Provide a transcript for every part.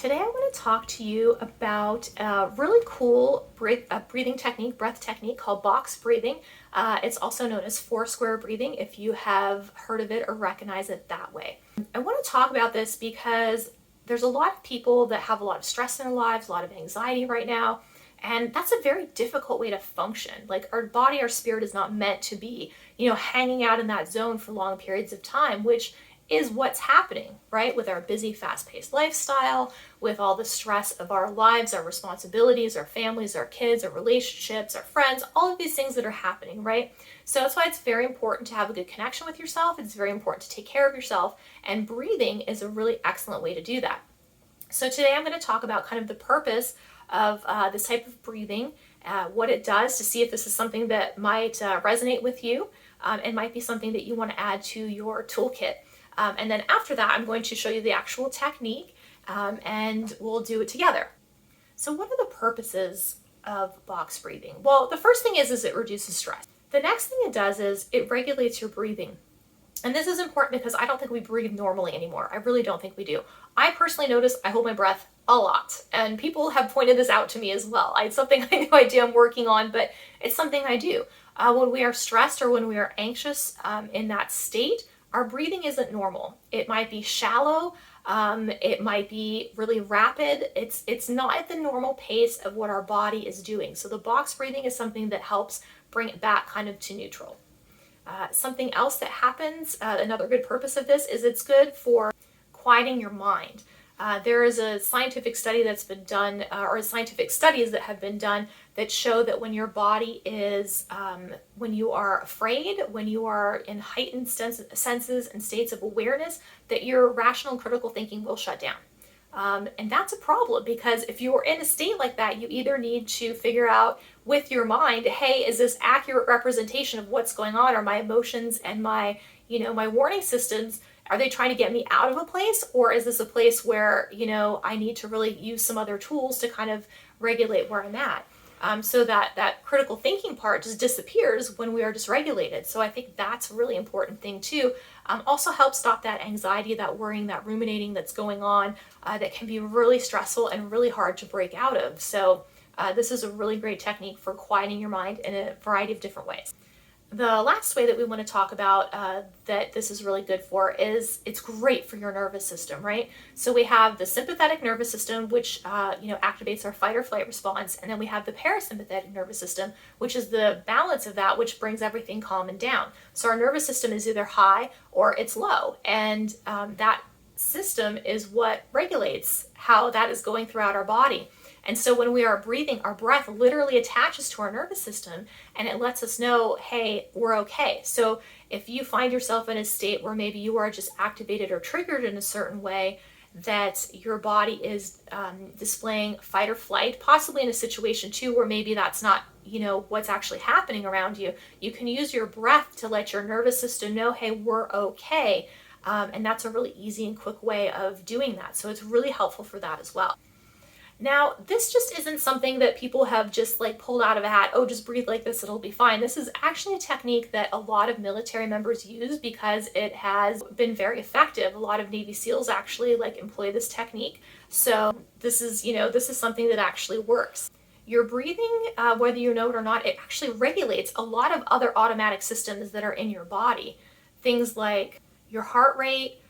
Today I want to talk to you about a really cool breathing technique, breath technique called box breathing. It's also known as four square breathing if you have heard of it or recognize it that way. I want to talk about this because there's a lot of people that have a lot of stress in their lives, a lot of anxiety right now, and that's a very difficult way to function. Like our body, our spirit is not meant to be, hanging out in that zone for long periods of time, which is what's happening, right? With our busy, fast-paced lifestyle, with all the stress of our lives, our responsibilities, our families, our kids, our relationships, our friends, all of these things that are happening, right? So that's why it's very important to have a good connection with yourself. It's very important to take care of yourself, and breathing is a really excellent way to do that. So today I'm going to talk about kind of the purpose of this type of breathing, what it does, to see if this is something that might resonate with you and might be something that you want to add to your toolkit. And then after that, I'm going to show you the actual technique and we'll do it together. So what are the purposes of box breathing? Well, the first thing is it reduces stress. The next thing it does is it regulates your breathing. And this is important because I don't think we breathe normally anymore. I really don't think we do. I personally notice I hold my breath a lot, and people have pointed this out to me as well. It's something I know I do, I'm working on, but it's something I do. When we are stressed or when we are anxious in that state, our breathing isn't normal. It might be shallow, it might be really rapid. It's not at the normal pace of what our body is doing. So the box breathing is something that helps bring it back kind of to neutral. Something else that happens, another good purpose of this is it's good for quieting your mind. There is a scientific study that's been done, or scientific studies that have been done that show that when your body is, when you are afraid, when you are in heightened senses and states of awareness, that your rational and critical thinking will shut down. And that's a problem, because if you're in a state like that, you either need to figure out with your mind, hey, is this accurate representation of what's going on? Are my emotions and my warning systems, are they trying to get me out of a place? Or is this a place where, I need to really use some other tools to kind of regulate where I'm at? So that critical thinking part just disappears when we are dysregulated. So I think that's a really important thing too. Also helps stop that anxiety, that worrying, that ruminating that's going on that can be really stressful and really hard to break out of. So this is a really great technique for quieting your mind in a variety of different ways. The last way that we want to talk about that this is really good for is it's great for your nervous system, right? So we have the sympathetic nervous system, which activates our fight or flight response, and then we have the parasympathetic nervous system, which is the balance of that, which brings everything calm and down. So our nervous system is either high or it's low, and that system is what regulates how that is going throughout our body. And so when we are breathing, our breath literally attaches to our nervous system and it lets us know, hey, we're okay. So if you find yourself in a state where maybe you are just activated or triggered in a certain way, that your body is displaying fight or flight, possibly in a situation too where maybe that's not what's actually happening around you, you can use your breath to let your nervous system know, hey, we're okay. And that's a really easy and quick way of doing that. So it's really helpful for that as well. Now, this just isn't something that people have just pulled out of a hat, oh, just breathe like this, it'll be fine. This is actually a technique that a lot of military members use because it has been very effective. A lot of Navy SEALs actually employ this technique. So this is something that actually works. Your breathing, whether you know it or not, it actually regulates a lot of other automatic systems that are in your body. Things like your heart rate,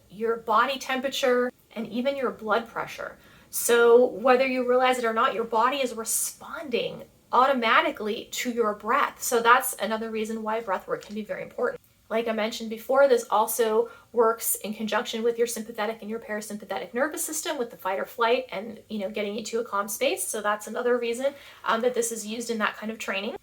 your body temperature, and even your blood pressure. So whether you realize it or not, your body is responding automatically to your breath. So that's another reason why breath work can be very important. Like I mentioned before, this also works in conjunction with your sympathetic and your parasympathetic nervous system with the fight or flight and, getting you to a calm space. So that's another reason that this is used in that kind of training.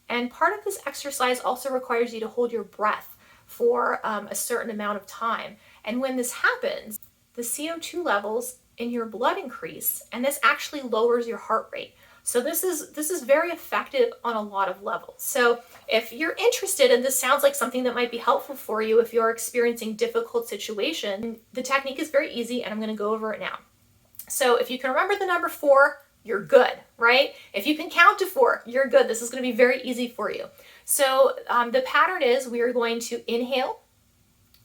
And part of this exercise also requires you to hold your breath for a certain amount of time. And when this happens, the CO2 levels in your blood increase, and this actually lowers your heart rate. So this is very effective on a lot of levels. So if you're interested and this sounds like something that might be helpful for you if you're experiencing difficult situation, the technique is very easy and I'm going to go over it now. So if you can remember the number 4, you're good, right? If you can count to 4, you're good. This is going to be very easy for you. So the pattern is we are going to inhale,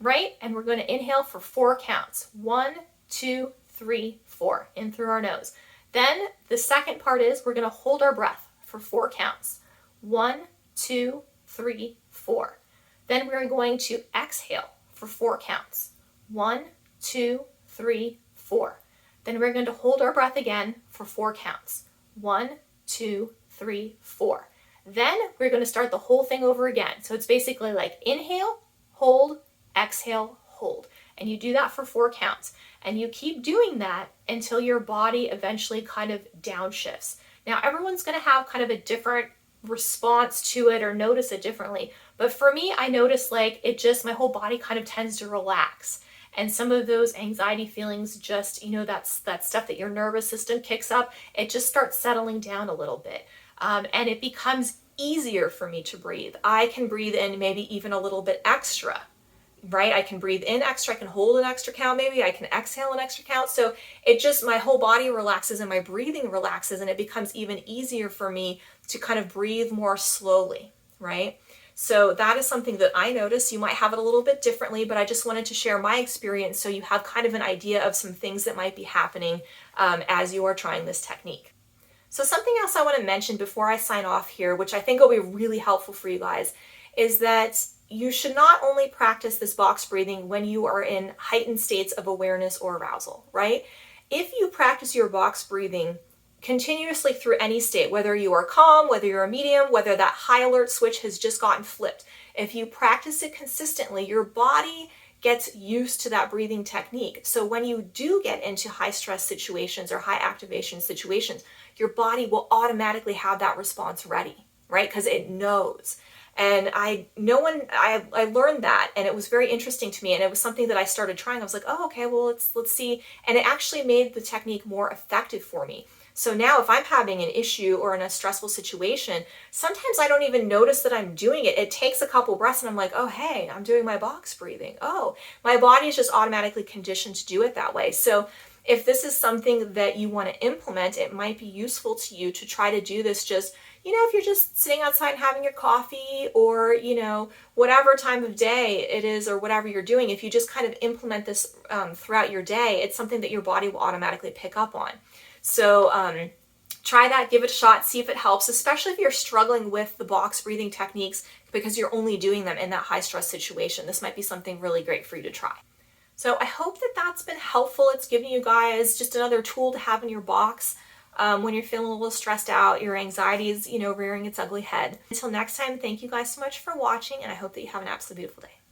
right? And we're going to inhale for 4 counts. 1, 2, 3, 4, in through our nose. Then the second part is we're going to hold our breath for 4 counts. 1, 2, 3, 4. Then we're going to exhale for 4 counts. 1, 2, 3, 4. Then we're going to hold our breath again for 4 counts. 1, 2, 3, 4. Then we're going to start the whole thing over again. So it's basically like inhale, hold, exhale, hold. And you do that for 4 counts. And you keep doing that until your body eventually kind of downshifts. Now, everyone's going to have kind of a different response to it or notice it differently. But for me, I notice like my whole body kind of tends to relax. And some of those anxiety feelings just, that's that stuff that your nervous system kicks up, it just starts settling down a little bit. And it becomes easier for me to breathe. I can breathe in maybe even a little bit extra, right? I can breathe in extra, I can hold an extra count maybe, I can exhale an extra count. So my whole body relaxes and my breathing relaxes, and it becomes even easier for me to kind of breathe more slowly, right? So that is something that I notice. You might have it a little bit differently, but I just wanted to share my experience so you have kind of an idea of some things that might be happening as you are trying this technique. So something else I want to mention before I sign off here, which I think will be really helpful for you guys, is that you should not only practice this box breathing when you are in heightened states of awareness or arousal, right? If you practice your box breathing continuously through any state, whether you are calm, whether you're a medium, whether that high alert switch has just gotten flipped, if you practice it consistently, your body gets used to that breathing technique. So when you do get into high stress situations or high activation situations, your body will automatically have that response ready, right? Because it knows. And I learned that, and it was very interesting to me, and it was something that I started trying. I was like, oh, okay, well, let's see. And it actually made the technique more effective for me. So now if I'm having an issue or in a stressful situation, sometimes I don't even notice that I'm doing it. It takes a couple breaths and I'm like, oh, hey, I'm doing my box breathing. Oh, my body is just automatically conditioned to do it that way. So if this is something that you want to implement, it might be useful to you to try to do this just, if you're just sitting outside and having your coffee, or, whatever time of day it is or whatever you're doing, if you just kind of implement this throughout your day, it's something that your body will automatically pick up on. So try that, give it a shot, see if it helps, especially if you're struggling with the box breathing techniques because you're only doing them in that high stress situation. This might be something really great for you to try. So I hope that that's been helpful. It's giving you guys just another tool to have in your box when you're feeling a little stressed out, your anxiety is, rearing its ugly head. Until next time, thank you guys so much for watching, and I hope that you have an absolutely beautiful day.